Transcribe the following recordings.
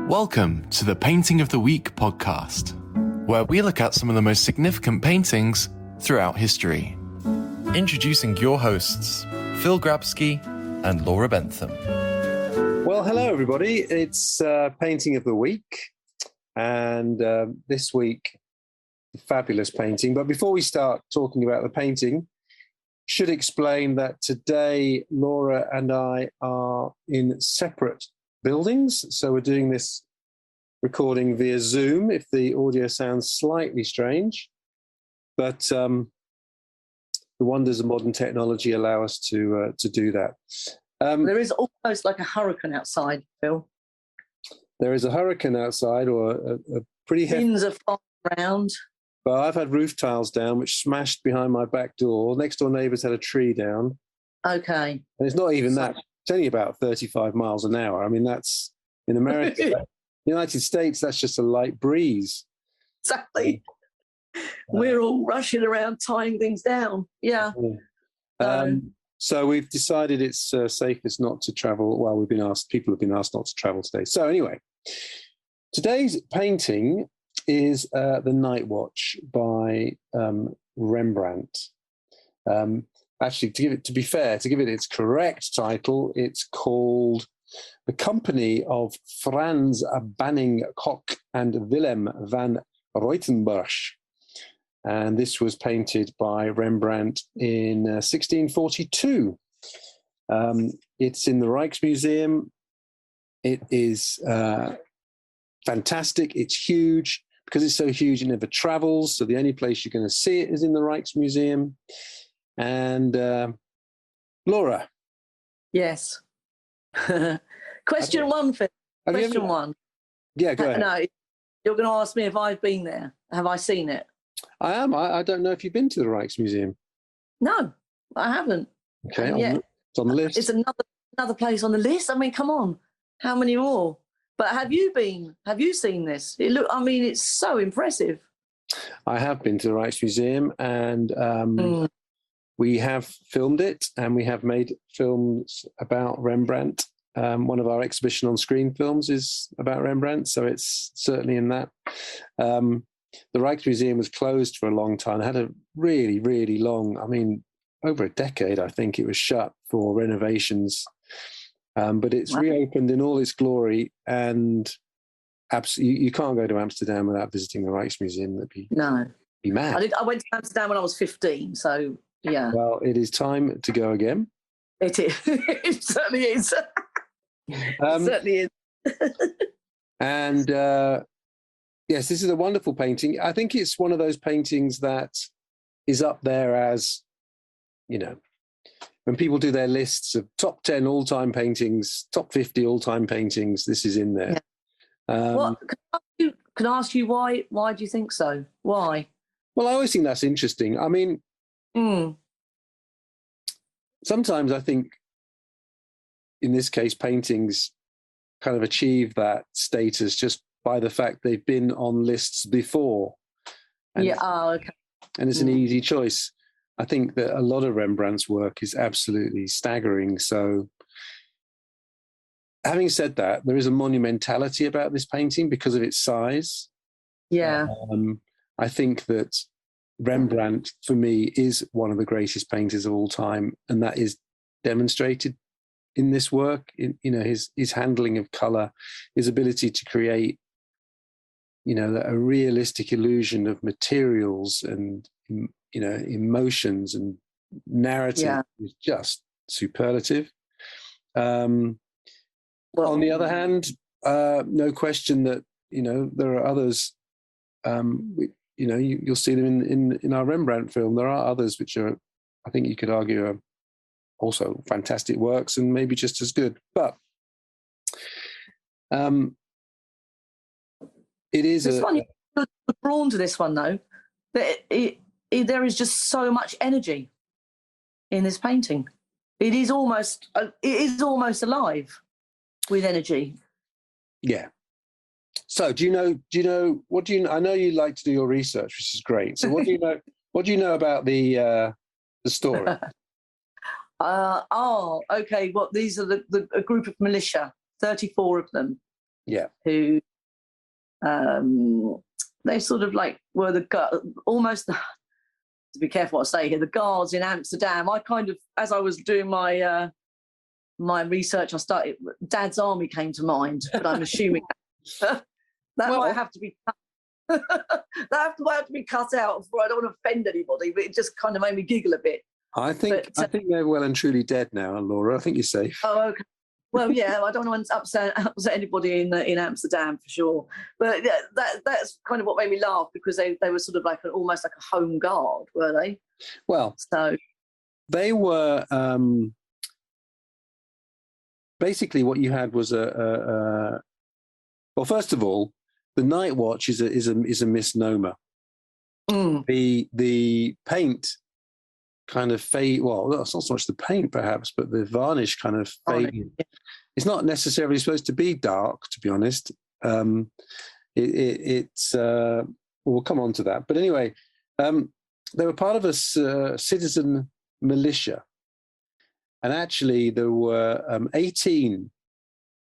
Welcome to the Painting of the Week podcast, where we look at some of the most significant paintings throughout history. Introducing your hosts, Phil Grabsky and Laura Bentham. Well, hello, everybody. It's Painting of the Week, and this week, a fabulous painting. But before we start talking about the painting, should explain that today Laura and I are in separate buildings, so we're doing this recording via Zoom if the audio sounds slightly strange, but the wonders of modern technology allow us to do that. There is almost like a hurricane outside, Phil. There is a hurricane outside, or a pretty heavy... Winds are flying around. But I've had roof tiles down, which smashed behind my back door. Next door neighbours had a tree down. Okay. And it's not even that. It's only about 35 miles an hour. I mean, that's in America. United States, that's just a light breeze. Exactly. We're all rushing around tying things down. Yeah. So we've decided it's safest not to travel. Well, people have been asked not to travel today. So anyway, today's painting is The Night Watch by Rembrandt. Actually, to give it its correct title, it's called The Company of Frans Banning Koch and Willem van Ruytenburg. And this was painted by Rembrandt in 1642. It's in the Reich Museum. It is fantastic. It's huge. Because it's so huge, it never travels. So the only place you're going to see it is in the Reich Museum. And Laura. Yes. Question one, Phil. Question one. Yeah, go ahead. No, you're going to ask me if I've been there. Have I seen it? I am. I don't know if you've been to the Reich Museum. No, I haven't. Okay, it's on the list. It's another place on the list. I mean, come on. How many more? But have you been? Have you seen this? It's so impressive. I have been to the Reich Museum, and we have filmed it, and we have made films about Rembrandt. One of our exhibition on screen films is about Rembrandt, so it's certainly in that. The Reich Museum was closed for a long time. It had a really, really long, over a decade, I think it was shut for renovations. But it's reopened in all its glory, and absolutely, you can't go to Amsterdam without visiting the Reich Museum. That'd be mad. I went to Amsterdam when I was 15, so yeah. Well, it is time to go again. It is. It certainly is. It certainly is. And yes, this is a wonderful painting. I think it's one of those paintings that is up there as, when people do their lists of top 10 all-time paintings, top 50 all-time paintings, this is in there. Yeah. Can I ask you why? Why do you think so? Why? Well, I always think that's interesting. Sometimes I think, in this case, paintings kind of achieve that status just by the fact they've been on lists before. And okay. And it's an easy choice. I think that a lot of Rembrandt's work is absolutely staggering. So having said that, there is a monumentality about this painting because of its size. Yeah. I think that Rembrandt, for me, is one of the greatest painters of all time, and that is demonstrated in this work. His handling of color, his ability to create, a realistic illusion of materials and emotions and narrative is just superlative. On the other hand, no question that there are others. You'll see them in our Rembrandt film. There are others which are, I think you could argue, are also fantastic works and maybe just as good. But it is. It's funny, drawn to this one though. That there is just so much energy in this painting. It is almost alive with energy. Yeah. So do you know, I know you like to do your research, which is great. So what do you know, what do you know about the story? Okay. Well, these are a group of militia, 34 of them. Yeah. Who they sort of like were almost, to be careful what I say here, the guards in Amsterdam. I kind of, as I was doing my my research, I started, Dad's Army came to mind, but I'm assuming that might have to be cut. That might have to be cut out, for I don't want to offend anybody, but it just kind of made me giggle a bit. I think they're well and truly dead now, Laura. I think you're safe. Oh, okay. Well, yeah, I don't want to upset anybody in Amsterdam for sure. But yeah, that's kind of what made me laugh, because they were sort of like almost like a home guard, were they? Well, so they were basically what you had was well, first of all, the night watch is a misnomer. The paint kind of fade. Well, it's not so much the paint, perhaps, but the varnish kind of fading. It's not necessarily supposed to be dark, to be honest. It's we'll come on to that. But anyway, they were part of a citizen militia, and actually there were 18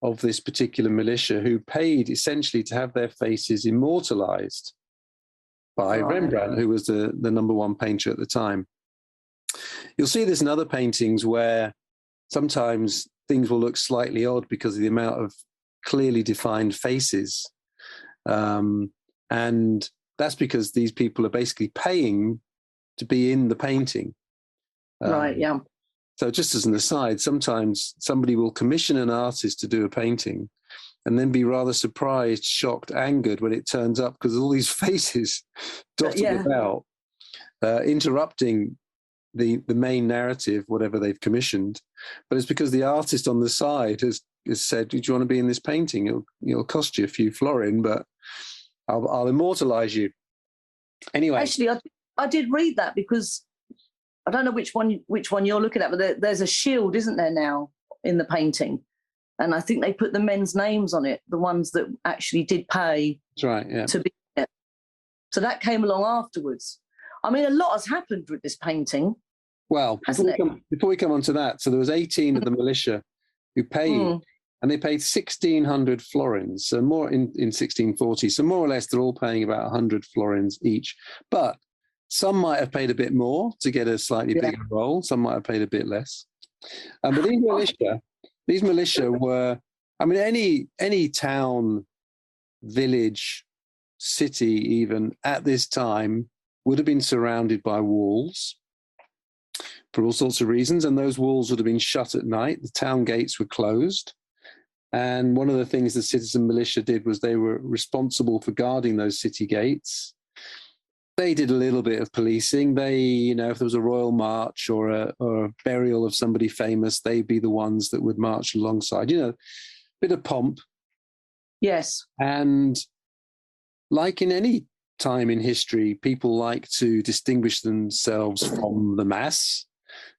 of this particular militia who paid essentially to have their faces immortalized by Rembrandt, who was the number one painter at the time. You'll see this in other paintings where sometimes things will look slightly odd because of the amount of clearly defined faces. And that's because these people are basically paying to be in the painting. Right, yeah. So just as an aside, sometimes somebody will commission an artist to do a painting and then be rather surprised, shocked, angered when it turns up because all these faces dotted about, interrupting the main narrative, whatever they've commissioned. But it's because the artist on the side has said, do you want to be in this painting? It'll cost you a few florin, but I'll immortalize you. Anyway. Actually, I did read that, because I don't know which one you're looking at, but there's a shield, isn't there, now in the painting? And I think they put the men's names on it, the ones that actually did pay. That's right, yeah. To be there. So that came along afterwards. I mean, a lot has happened with this painting. Well, before we come on to that, so there was 18 of the militia who paid, and they paid 1,600 florins, so more in 1640. So more or less, they're all paying about 100 florins each. But some might have paid a bit more to get a slightly bigger role. Some might have paid a bit less. But these militia were, I mean, any town, village, city, even at this time, would have been surrounded by walls for all sorts of reasons, and those walls would have been shut at night. The town gates were closed. And one of the things the citizen militia did was they were responsible for guarding those city gates. They did a little bit of policing. They, if there was a royal march or a burial of somebody famous, they'd be the ones that would march alongside, bit of pomp. Yes. And like in any time in history, people like to distinguish themselves from the mass.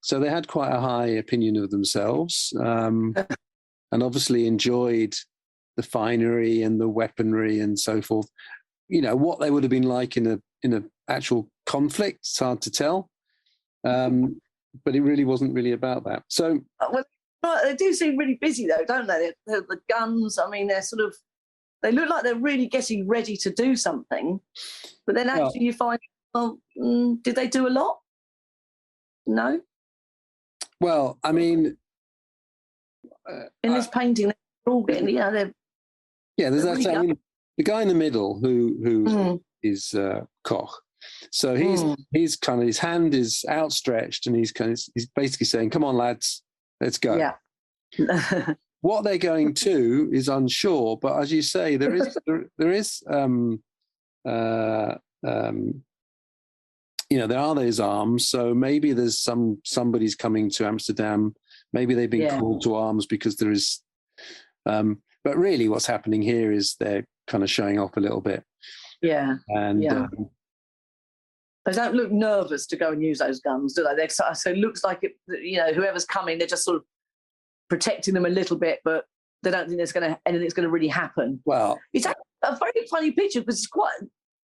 So they had quite a high opinion of themselves, and obviously enjoyed the finery and the weaponry and so forth. What they would have been like in a actual conflict, it's hard to tell. But it really wasn't really about that. So, well, they do seem really busy though, don't they? The guns, I mean, they look like they're really getting ready to do something, but then actually you find, did they do a lot? No. Well, I mean, in this painting, they're all getting, there's that. Really, I mean, the guy in the middle who is Koch. So he's kind of, his hand is outstretched, and he's basically saying, "Come on, lads, let's go." Yeah. What they're going to is unsure, but as you say, there is there are those arms. So maybe there's somebody's coming to Amsterdam. Maybe they've been called to arms because there is. But really, what's happening here is they're kind of showing off a little bit. Yeah. And they don't look nervous to go and use those guns, do they? So it looks like whoever's coming, they're just sort of protecting them a little bit, but they don't think anything's going to really happen. Well, it's a very funny picture because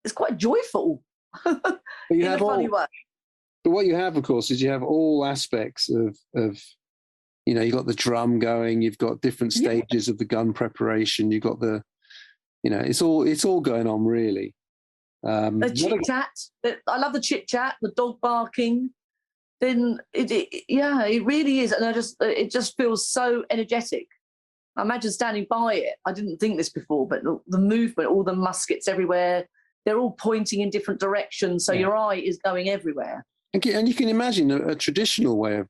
it's quite joyful. But you have funny way. But what you have, of course, is you have all aspects of you've got the drum going, you've got different stages of the gun preparation, you've got the, it's all going on really. The chit chat. I love the chit chat, the dog barking. Then it really is, and it just feels so energetic. I imagine standing by it. I didn't think this before, but the movement, all the muskets everywhere, they're all pointing in different directions, so your eye is going everywhere. And you can imagine a traditional way of,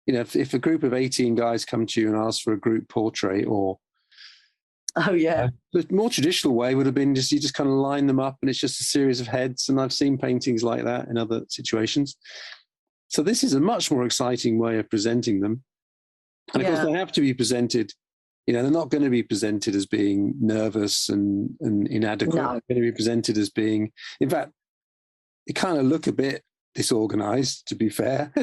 if a group of 18 guys come to you and ask for a group portrait, or the more traditional way would have been you just kind of line them up and it's just a series of heads. And I've seen paintings like that in other situations. So this is a much more exciting way of presenting them. And of course, they have to be presented, they're not going to be presented as being nervous and inadequate. No. They're going to be presented as being, in fact, they kind of look a bit disorganized, to be fair.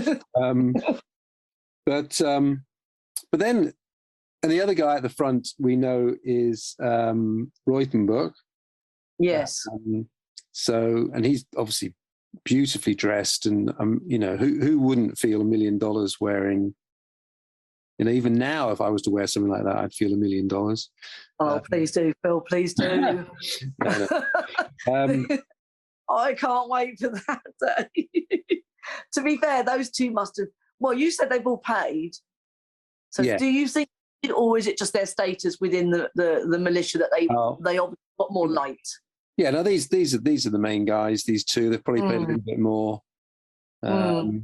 But then, and the other guy at the front we know is Reutenberg. Yes. And he's obviously beautifully dressed, and who wouldn't feel $1 million wearing, even now if I was to wear something like that, I'd feel $1 million. Oh, please do, Phil, please do. I can't wait for that day. To be fair, those two must have, well, you said they've all paid, so do you think, or is it just their status within the militia that they obviously got more light? Yeah, no, these are the main guys. These two, they've probably paid a little bit more. I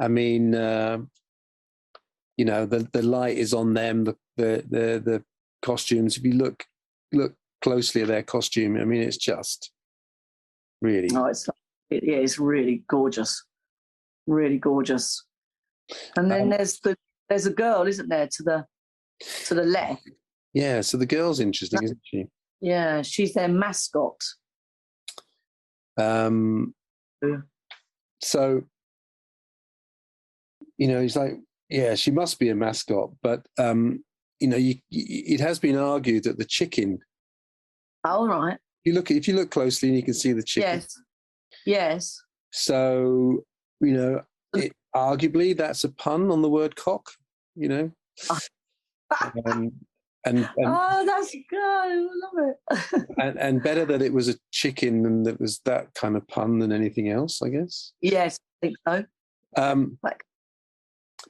mean, the light is on them. The costumes. If you look closely at their costume, I mean, it's just really. Oh, it's really gorgeous, really gorgeous. And then there's a girl, isn't there, to the left? Yeah, so the girl's interesting, isn't she? Yeah, she's their mascot. So, he's like, yeah, she must be a mascot, but it has been argued that the chicken. Oh, right. If you look closely, and you can see the chicken. Yes. So, arguably that's a pun on the word cock. And oh, that's good. I love it. and better that it was a chicken and that was that kind of pun than anything else, I guess. Yes, I think so.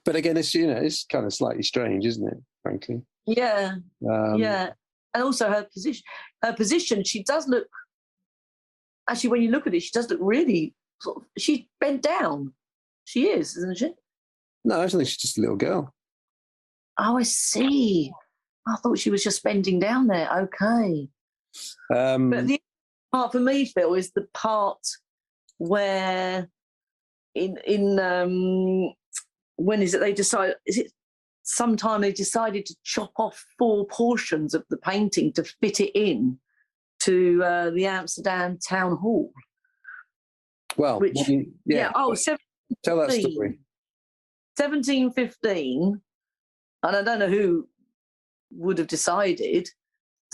But again, it's kind of slightly strange, isn't it? Frankly. Yeah. And also her position. She does look. Actually, when you look at it, she does look really. She's bent down. She is, isn't she? No, I think she's just a little girl. Oh, I see. I thought she was just bending down there. Okay. But the part for me, Phil, is the part where in when is it they decide? Is it sometime they decided to chop off 4 portions of the painting to fit it in to the Amsterdam Town Hall? Well, which, tell that story. 1715, and I don't know who would have decided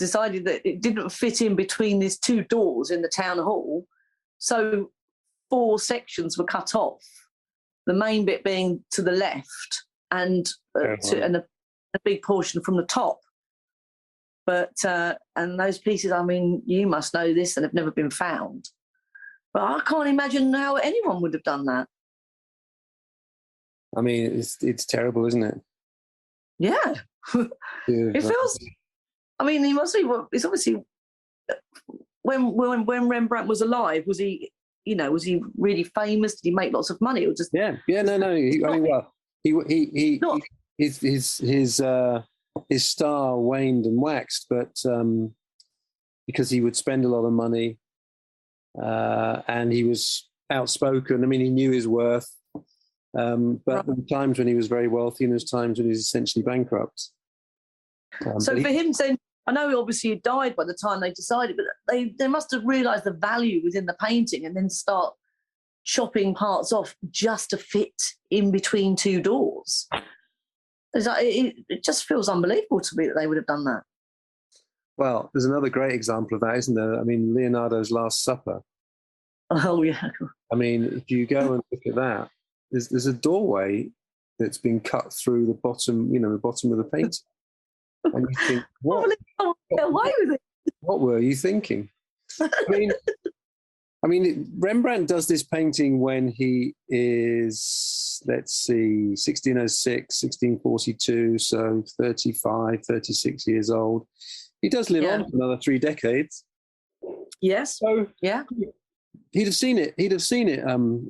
that it didn't fit in between these 2 doors in the town hall, so 4 sections were cut off, the main bit being to the left and a big portion from the top. But and those pieces, I mean, you must know this and have never been found, but I can't imagine how anyone would have done that. I mean, it's terrible, isn't it? Yeah. It feels. I mean, he must be. It's obviously when Rembrandt was alive. Was he? Was he really famous? Did he make lots of money, or just? Yeah. No. His star waned and waxed, but because he would spend a lot of money, and he was outspoken. I mean, he knew his worth. But there were times when he was very wealthy, and there was times when he was essentially bankrupt. So for him, then, I know obviously he died by the time they decided, but they must have realised the value within the painting and then start chopping parts off just to fit in between 2 doors. It just feels unbelievable to me that they would have done that. Well, there's another great example of that, isn't there? I mean, Leonardo's Last Supper. Oh, yeah. I mean, if you go and look at that, there's a doorway that's been cut through the bottom, the bottom of the painting. And you think, what were you thinking? I mean, Rembrandt does this painting when he is, 1606, 1642, so 35, 36 years old. He does live on for another 3 decades. Yes. So he'd have seen it. He'd have seen it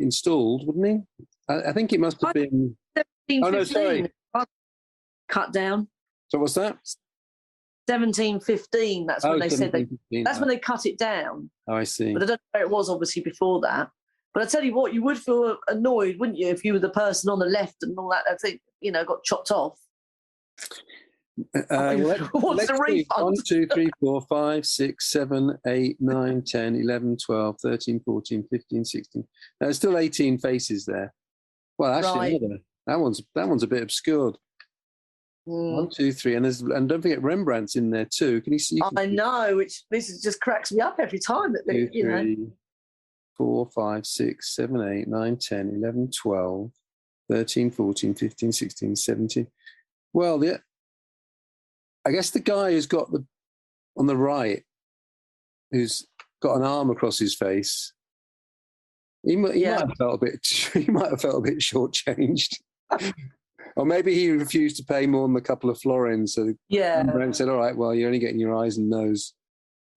installed, wouldn't he? I think it must have been. Oh no, sorry. Cut down. So what's that? 1715. That's when they said that's when they cut it down. Oh, I see. But I don't know where it was, obviously, before that. But I tell you what, you would feel annoyed, wouldn't you, if you were the person on the left and all that? I think got chopped off. What's the refund? 1, 2, 3, 4, 5, 6, 7, 8, 9, 10, 11, 12, 13, 14, 15, 16. There's still 18 faces there. Well, actually, that one's a bit obscured. 1, 2, 3, and don't forget Rembrandt's in there too. Can you see? I know, which this just cracks me up every time. That 2, 3, 4, 5, 6, 7, 8, 9, 10, 11, 12, 13, 14, 15, 16, 17. Well, I guess the guy who's got on the right, who's got an arm across his face, he might have felt a bit shortchanged. Or maybe he refused to pay more than a couple of florins. So Rembrandt said, all right, well, you're only getting your eyes and nose.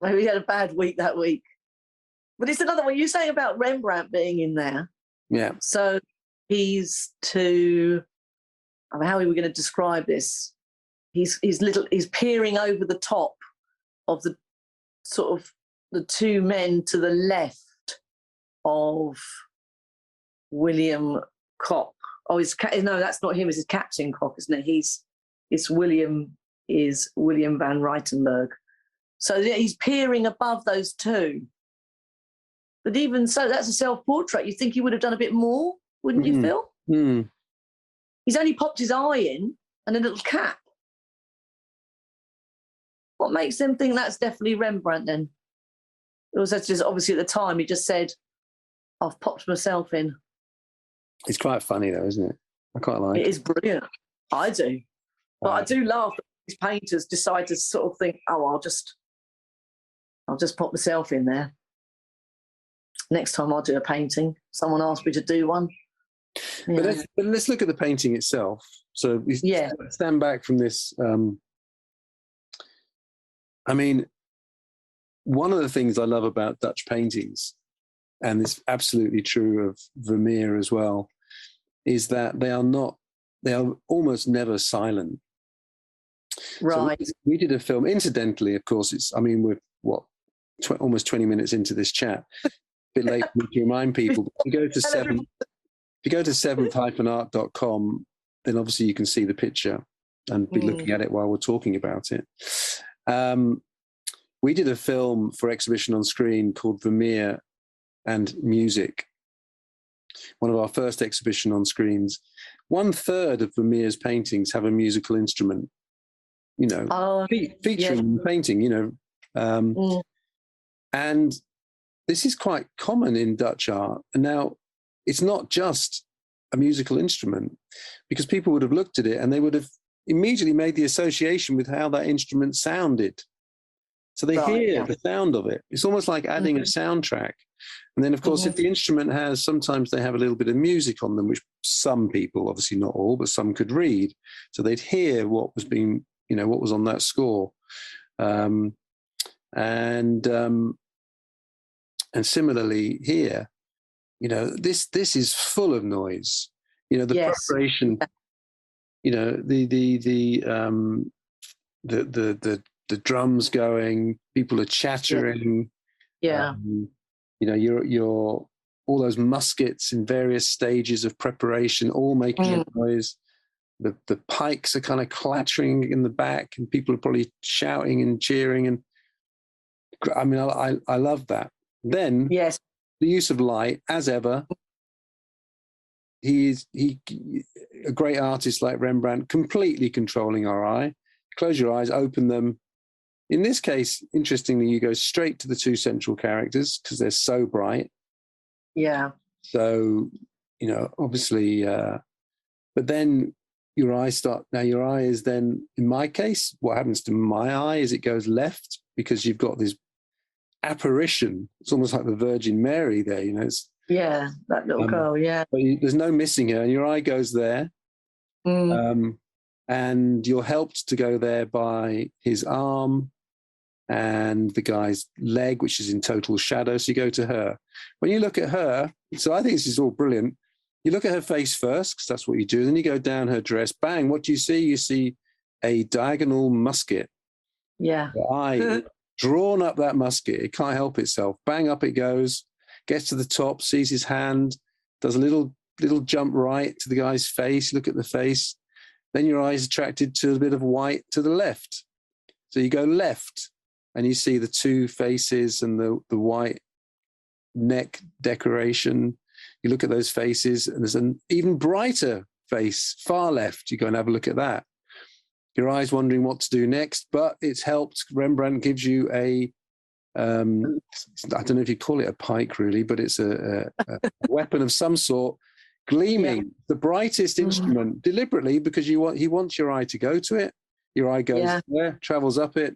Maybe he had a bad week that week. But it's another one. You're saying about Rembrandt being in there. Yeah. So he's how are we going to describe this? He's peering over the top of the sort of the two men to the left of William Koch. Oh, no, that's not him. It's Captain Koch, isn't it? It's William van Reichenberg. So he's peering above those two. But even so, that's a self-portrait. You think he would have done a bit more, wouldn't you, Phil? Mm. He's only popped his eye in and a little cap. What makes them think that's definitely Rembrandt then? It was just obviously at the time he just said, I've popped myself in. It's quite funny though, isn't it? I quite like it. It is brilliant. I do. But I do laugh that these painters decide to sort of think, oh, I'll just pop myself in there. Next time I'll do a painting. Someone asked me to do one. But let's look at the painting itself. So stand back from this. I mean, one of the things I love about Dutch paintings, and it's absolutely true of Vermeer as well, is that they are almost never silent. Right. So we did a film. Incidentally, of course, we're almost 20 minutes into this chat. A bit late to remind people. If you go to seventh-art.com, then obviously you can see the picture and be looking at it while we're talking about it. We did a film for exhibition on screen called Vermeer and Music. One of our first exhibition on screens. 1/3 of Vermeer's paintings have a musical instrument, featuring the painting, and this is quite common in Dutch art. And now it's not just a musical instrument, because people would have looked at it and they would have immediately made the association with how that instrument sounded. So they hear the sound of it. It's almost like adding a soundtrack. And then, of course, if the instrument sometimes they have a little bit of music on them, which some people, obviously not all, but some could read. So they'd hear what was being, what was on that score. And similarly here, this is full of noise. Preparation, the drums going, people are chattering. Yeah. You're all those muskets in various stages of preparation, all making a noise. The pikes are kind of clattering in the back, and people are probably shouting and cheering. And I love that. Then the use of light, as ever. A great artist like Rembrandt, completely controlling our eye. Close your eyes, open them. In this case, interestingly, you go straight to the two central characters because they're so bright. Yeah. So, obviously, But then your eye is then, in my case, what happens to my eye is it goes left because you've got this apparition. It's almost like the Virgin Mary there, it's, that little girl, but there's no missing her, and your eye goes there. And you're helped to go there by his arm and the guy's leg, which is in total shadow. So you go to her. When you look at her, so I think this is all brilliant. You look at her face first, because that's what you do. Then you go down her dress. Bang, what do you see? You see a diagonal musket. Yeah. The eye drawn up that musket. It can't help itself. Bang, up it goes. Gets to the top, sees his hand, does a little jump right to the guy's face. Look at the face. Then your eye is attracted to a bit of white to the left. So you go left, and you see the two faces and the white neck decoration. You look at those faces, and there's an even brighter face far left. You go and have a look at that. Your eye's wondering what to do next, but it's helped. Rembrandt gives you I don't know if you call it a pike really, but it's a weapon of some sort, gleaming, the brightest instrument, deliberately, because he wants your eye to go to it. Your eye goes there, travels up it.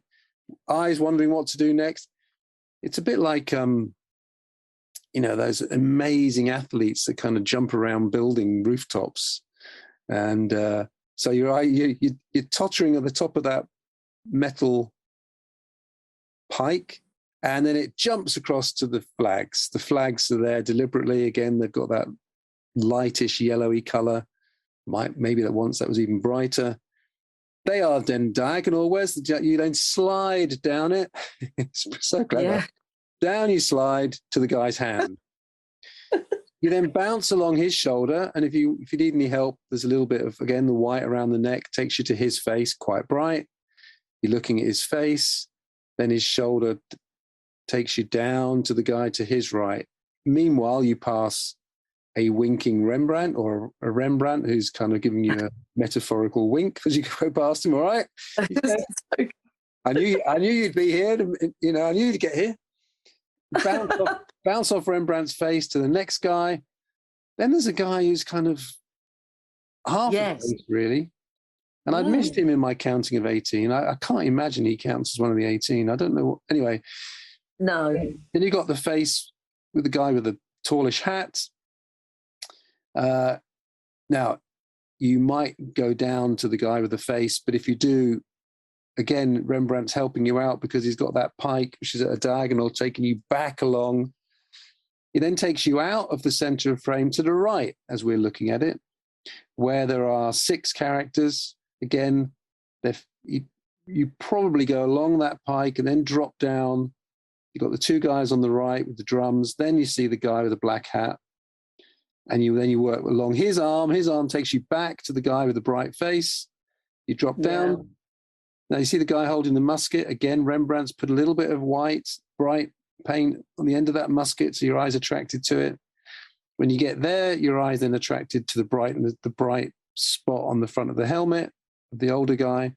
Eyes wondering what to do next. It's a bit like those amazing athletes that kind of jump around building rooftops, and so your eye, you're tottering at the top of that metal pike, and then it jumps across to the flags. The flags are there deliberately. Again, they've got that lightish yellowy color. Maybe that once that was even brighter. They are then diagonal. You then slide down it. It's so clever. Yeah. Down you slide to the guy's hand. You then bounce along his shoulder, and if you need any help, there's a little bit of, again, the white around the neck takes you to his face, quite bright. You're looking at his face, then his shoulder takes you down to the guy to his right. Meanwhile, you pass a winking Rembrandt, or a Rembrandt who's kind of giving you a metaphorical wink as you go past him. All right, I knew you'd be here. I knew you'd get here. Bounce off Rembrandt's face to the next guy. Then there's a guy who's kind of half a face, really. And I'd missed him in my counting of 18. I can't imagine he counts as one of the 18. I don't know. Anyway. No. Then you got the face with the guy with the tallish hat. Now, you might go down to the guy with the face, but if you do, again, Rembrandt's helping you out because he's got that pike, which is at a diagonal, taking you back along. He then takes you out of the center of frame to the right, as we're looking at it, where there are 6 characters. Again, you probably go along that pike and then drop down. You've got the 2 guys on the right with the drums. Then you see the guy with the black hat. And you work along his arm. His arm takes you back to the guy with the bright face. You drop down. Yeah. Now you see the guy holding the musket. Again, Rembrandt's put a little bit of white, bright paint on the end of that musket, so your eye's attracted to it. When you get there, your eye's then attracted to the bright spot on the front of the helmet of the older guy.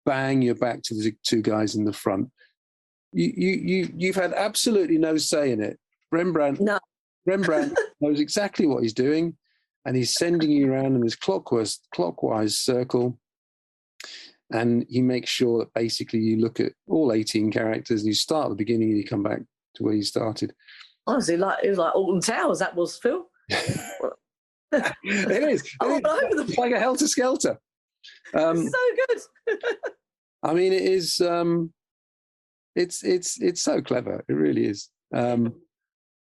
Bang, you're back to the 2 guys in the front. You've had absolutely no say in it. Rembrandt knows exactly what he's doing, and he's sending you around in this clockwise circle. And he makes sure that basically you look at all 18 characters, and you start at the beginning and you come back to where you started. Honestly, it was like Alton Towers, that was, Phil. It is. It's like a helter-skelter. It's so good. I mean, it is. It's so clever. It really is.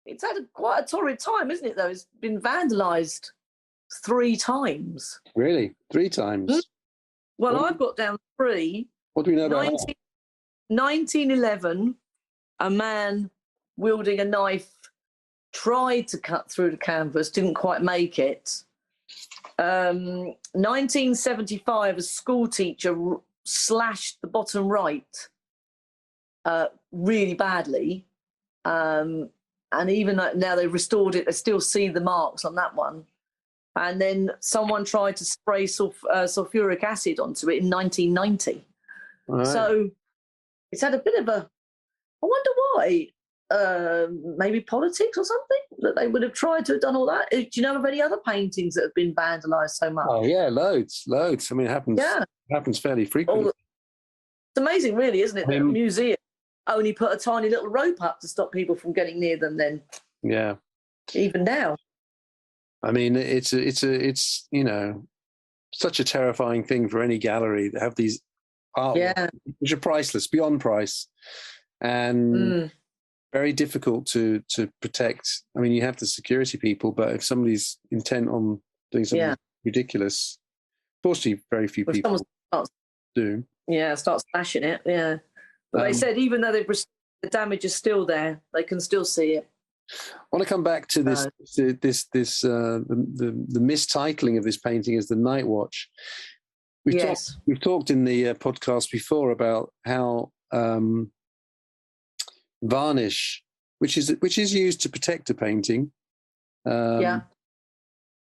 It's had quite a torrid time, isn't it, though? It's been vandalised 3 times. Really? 3 times? Mm-hmm. Well, I've got down 3. What do we know about that? 1911, a man wielding a knife tried to cut through the canvas, didn't quite make it. 1975, a school teacher slashed the bottom right really badly. And even now they've restored it, they still see the marks on that one. And then someone tried to spray sulfuric acid onto it in 1990. Right. So it's had a bit of a... I wonder why. maybe politics or something, that they would have tried to have done all that. Do you know of any other paintings that have been vandalised so much? Oh yeah, loads. I mean, it happens fairly frequently. It's amazing, really, isn't it? That a museum only put a tiny little rope up to stop people from getting near them. Then, yeah, even now. I mean, it's such a terrifying thing for any gallery that have these artworks, which are priceless, beyond price, and very difficult to protect. I mean, you have the security people, but if somebody's intent on doing something ridiculous, fortunately, very few people do. Yeah, start slashing it. Yeah, but they said even though the damage is still there, they can still see it. I want to come back to this. The mistitling of this painting is the Night Watch. We've talked in the podcast before about how varnish, which is used to protect a painting,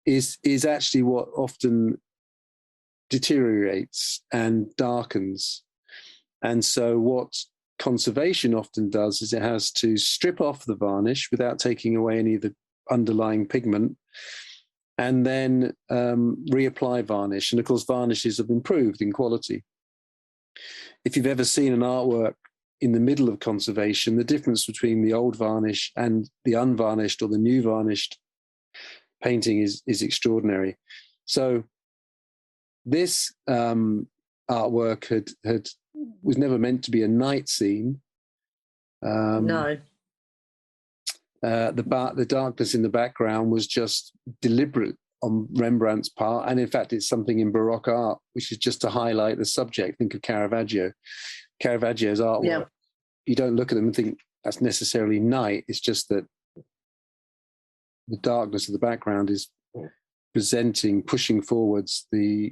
is actually what often deteriorates and darkens. And so what conservation often does is it has to strip off the varnish without taking away any of the underlying pigment, and then reapply varnish. And of course, varnishes have improved in quality. If you've ever seen an artwork in the middle of conservation, the difference between the old varnish and the unvarnished or the new varnished painting is extraordinary. So this artwork was never meant to be a night scene. No. The darkness in the background was just deliberate on Rembrandt's part, and in fact it's something in Baroque art which is just to highlight the subject. Think of Caravaggio's artwork. Yeah. You don't look at them and think that's necessarily night. It's just that the darkness of the background is pushing forwards the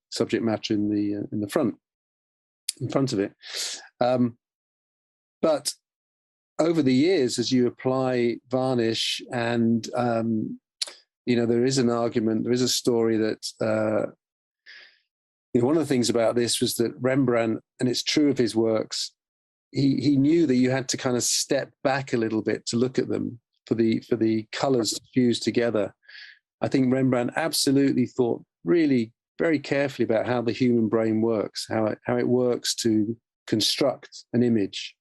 subject matter in the front of it. But over the years, as you apply varnish, and there is an argument, there is a story that one of the things about this was that Rembrandt, and it's true of his works, he knew that you had to kind of step back a little bit to look at them for the colours to fuse together. I think Rembrandt absolutely thought really very carefully about how the human brain works, how it works to construct an image.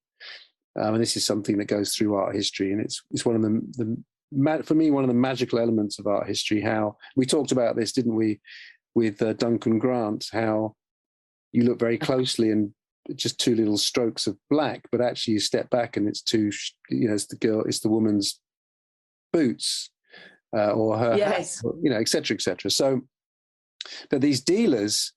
And this is something that goes through art history, and it's one of for me, one of the magical elements of art history. How we talked about this, didn't we, with Duncan Grant? How you look very closely and just two little strokes of black, but actually you step back and it's it's the woman's boots or her hat, et cetera, et cetera. So, but these dealers,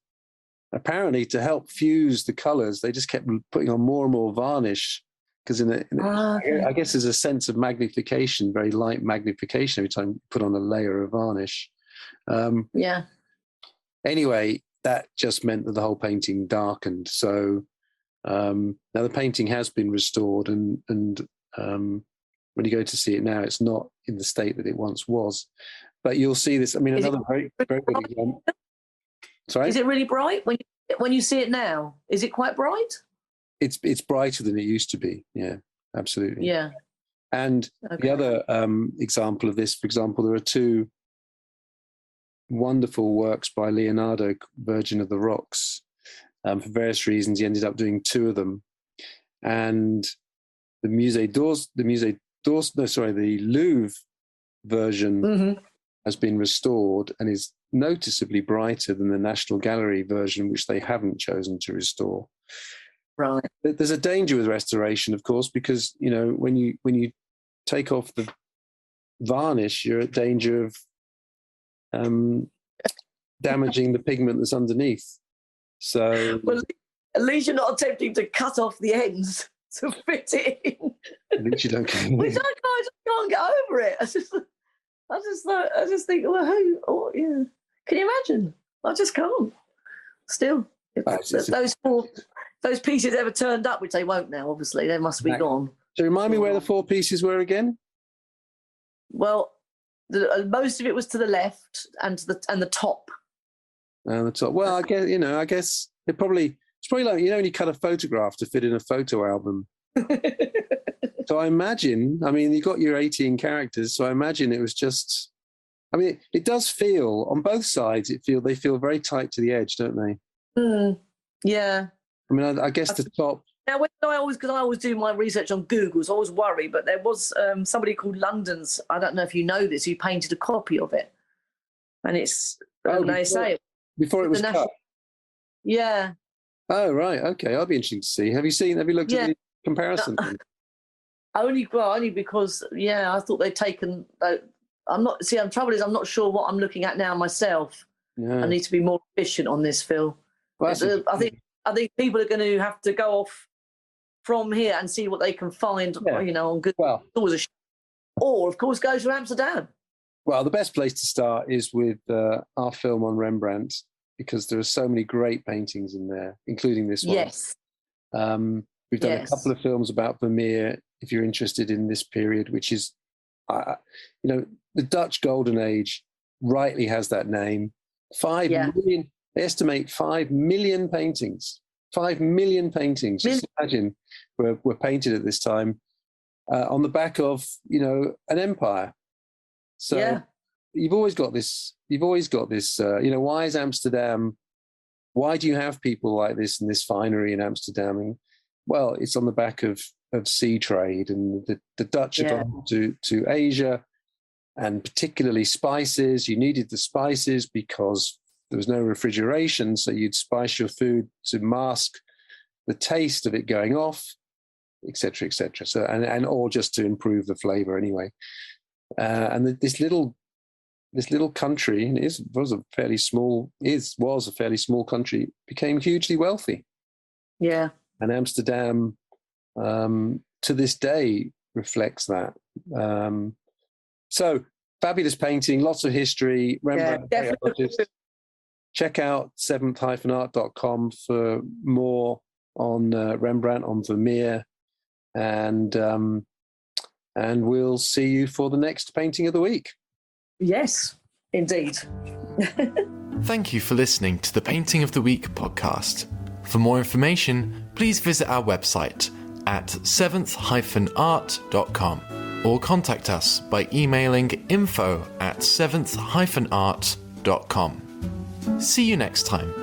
apparently, to help fuse the colours, they just kept putting on more and more varnish. Because I guess there's a sense of magnification, very light magnification every time you put on a layer of varnish. Anyway, that just meant that the whole painting darkened. So now the painting has been restored, and when you go to see it now, it's not in the state that it once was. But you'll see this. I mean, another very, very good example. Sorry? Is it really bright when you see it now? Is it quite bright? It's brighter than it used to be. Yeah, absolutely. Yeah. And the other example of this, for example, there are two wonderful works by Leonardo, Virgin of the Rocks. For various reasons, he ended up doing two of them. And the Louvre version has been restored and is noticeably brighter than the National Gallery version, which they haven't chosen to restore. Right. There's a danger with restoration, of course, because when you take off the varnish, you're at danger of damaging the pigment that's underneath. So, well, at least you're not attempting to cut off the ends to fit it in. At least you don't. I just can't get over it. I just think, well, yeah. Can you imagine? I just can't. Still, if those pieces ever turned up, which they won't now, obviously, they must be gone. So remind me where the four pieces were again. Well, most of it was to the left and the top. And the top. Well, I guess it's probably like when you cut a photograph to fit in a photo album. So I imagine, I mean, you got your 18 characters, so I imagine it was just, I mean, it does feel, on both sides, they feel very tight to the edge, don't they? Yeah. I mean, I guess the top... Now, because I always do my research on Google, so I always worry, but there was somebody called London's, I don't know if you know this, who painted a copy of it. And before it was cut? Yeah. Oh, right. Okay. I'll be interested to see. Have you looked at the comparison? Only because, I thought they'd taken... trouble is I'm not sure what I'm looking at now myself. Yeah. I need to be more efficient on this, Phil. Well, I think people are going to have to go off from here and see what they can find, on Google. Well, or, of course, go to Amsterdam. Well, the best place to start is with our film on Rembrandt, because there are so many great paintings in there, including this one. Yes. We've done a couple of films about Vermeer, if you're interested in this period, which is, the Dutch Golden Age rightly has that name. 5 million, they estimate 5 million paintings. 5 million paintings, just imagine, were painted at this time on the back of, an empire. So you've always got this, why is Amsterdam, why do you have people like this and this finery in Amsterdam? And, well, it's on the back of sea trade, and the Dutch had gone to Asia, and particularly spices. You needed the spices because there was no refrigeration, so you'd spice your food to mask the taste of it going off, etc., etc. So, and or just to improve the flavor anyway. And this little country, and was a fairly small country, became hugely wealthy. Yeah. And Amsterdam, to this day, reflects that. So fabulous painting, lots of history. Rembrandt, definitely. Check out 7th-art.com for more on Rembrandt, on Vermeer, and we'll see you for the next painting of the week. Yes, indeed. Thank you for listening to the Painting of the Week podcast. For more information, please visit our website at 7th-art.com or contact us by emailing info@7th-art.com. See you next time.